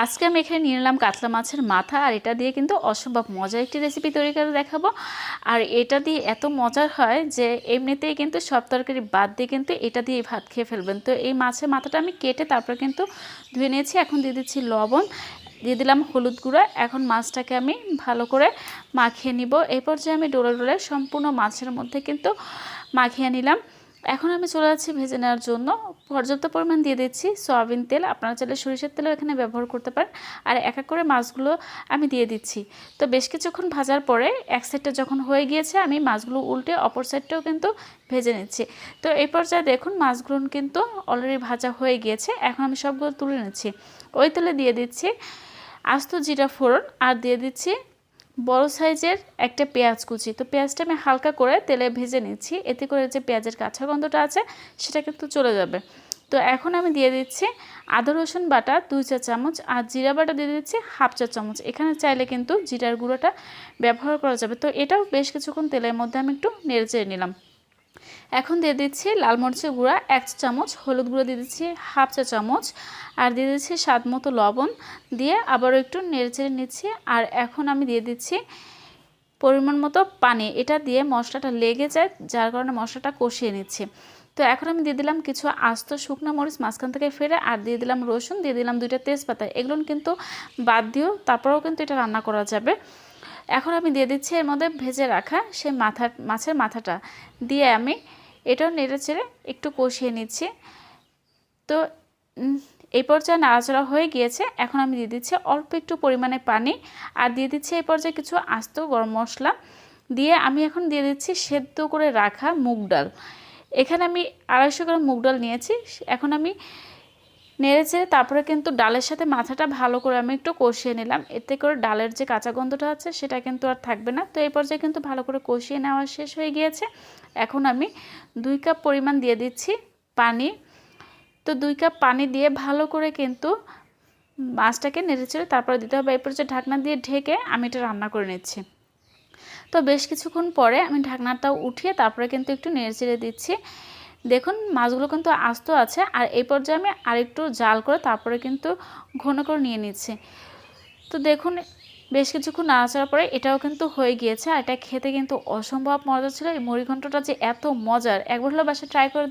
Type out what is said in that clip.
আজকে আমি এখানে নিয়ে নিলাম কাতলা মাছের মাথা, আর এটা দিয়ে কিন্তু অসম্ভব মজার একটি রেসিপি তৈরি করে দেখাবো। আর এটা দিয়ে এত মজার হয় যে এমনিতেই কিন্তু সব তরকারি বাদ দিয়ে কিন্তু এটা দিয়ে ভাত খেয়ে ফেলবেন। তো এই মাছের মাথাটা আমি কেটে তারপর কিন্তু ধুয়ে নিয়েছি। এখন দিয়ে দিচ্ছি লবণ, দিয়ে দিলাম হলুদ গুঁড়া। এখন মাছটাকে আমি ভালো করে মাখিয়ে নিব। এরপর যে আমি ডোলে ডোলে সম্পূর্ণ মাছের মধ্যে কিন্তু মাখিয়ে নিলাম। এখন আমি চলে যাচ্ছি ভেজে নেওয়ার জন্য। পর্যাপ্ত পরিমাণ দিয়ে দিচ্ছি সয়াবিন তেল, আপনারা চাইলে সরিষার তেলও এখানে ব্যবহার করতে পারেন। আর এক এক করে মাছগুলো আমি দিয়ে দিচ্ছি। তো বেশ কিছুক্ষণ ভাজার পরে এক সাইডটা যখন হয়ে গিয়েছে, আমি মাছগুলো উল্টে অপর সাইডটাও কিন্তু ভেজে নিচ্ছি। তো এই পর্যায়ে দেখুন মাছগুলো কিন্তু অলরেডি ভাজা হয়ে গিয়েছে। এখন আমি সবগুলো তুলে নিচ্ছি। ওই তেলে দিয়ে দিচ্ছি আস্ত জিরা ফোড়ন, আর দিয়ে দিচ্ছি বড় সাইজের একটা পেঁয়াজ কুচি। তো পেঁয়াজটা আমি হালকা করে তেলে ভেজে নিচ্ছি, এতে করে যে পেঁয়াজের কাঁচা গন্ধটা আছে সেটা কিন্তু চলে যাবে। তো এখন আমি দিয়ে দিচ্ছি আদা রসুন বাটা 2 চা চামচ, আর জিরা বাটা দিয়ে দিচ্ছি হাফ চা চামচ। এখানে চাইলে কিন্তু জিরার গুঁড়োটা ব্যবহার করা যাবে। তো এটাও বেশ কিছুক্ষণ তেলের মধ্যে আমি একটু নেড়ে চেড়ে নিলাম। এখন দিয়ে দিচ্ছি লাল মরিচের গুঁড়া 1 চা চামচ, হলুদ গুঁড়ো দিয়ে দিচ্ছি হাফ চা চামচ, আর দিয়ে দিচ্ছি স্বাদ মতো লবণ, দিয়ে আবারও একটু নেড়েচেড়ে নিচ্ছি। আর এখন আমি দিয়ে দিচ্ছি পরিমাণ মতো পানি। এটা দিয়ে মশলাটা লেগে যায়, যার কারণে মশলাটা কষিয়ে নিচ্ছি। তো এখন আমি দিয়ে দিলাম কিছু আস্ত শুকনো মরিচ মাঝখান থেকে ফেলে, আর দিয়ে দিলাম রসুন, দিয়ে দিলাম 2টা তেজপাতা। এগুলো কিন্তু বাদ দিও, তারপরেও কিন্তু এটা রান্না করা যাবে। এখন আমি দিয়ে দিচ্ছি এর মধ্যে ভেজে রাখা সেই মাছের মাথাটা, দিয়ে আমি এটাও নেড়ে চেড়ে একটু কষিয়ে নিচ্ছি। তো এই পর্যায়ে নাড়াচাড়া হয়ে গিয়েছে। এখন আমি দিয়ে দিচ্ছি অল্প একটু পরিমাণে পানি, আর দিয়ে দিচ্ছি এই পর্যায়ে কিছু আস্ত গরম মশলা, দিয়ে আমি এখন দিয়ে দিচ্ছি সেদ্ধ করে রাখা মুগ ডাল। এখানে আমি 250 গ্রাম মুগ ডাল নিয়েছি। এখন আমি নেড়েছে তারপরে কিন্তু ডালের সাথে মাথাটা ভালো করে আমি একটু কষিয়ে নিলাম, এতে করে ডালের যে কাঁচা গন্ধটা আছে সেটা কিন্তু আর থাকবে না। তো এই পর্যায়ে কিন্তু ভালো করে কষিয়ে নেওয়া শেষ হয়ে গিয়েছে। এখন আমি 2 কাপ পরিমাণ দিয়ে দিচ্ছি পানি। তো 2 কাপ পানি দিয়ে ভালো করে কিন্তু মাছটাকে নেড়েচেড়ে তারপরে দিতে হবে। এরপর যে ঢাকনা দিয়ে ঢেকে আমি এটা রান্না করে নিচ্ছি। তো বেশ কিছুক্ষণ পরে আমি ঢাকনাটাও উঠিয়ে তারপরে কিন্তু একটু নেড়েচেড়ে দিচ্ছি। দেখুন মাছগুলো কিন্তু আস্ত আছে, আর এই পর্যায়ে আমি আরেকটু জাল করে তারপরে কিন্তু ঘন করে নিয়ে নিচ্ছি। তো দেখুন বেশ কিছুক্ষণ নাড়াচাড়ার পরে এটাও কিন্তু হয়ে গিয়েছে। আর এটা খেতে কিন্তু অসম্ভব মজা ছিল। এই মুড়িঘণ্টটা যে এত মজার, একবার হলে বাসায় ট্রাই করে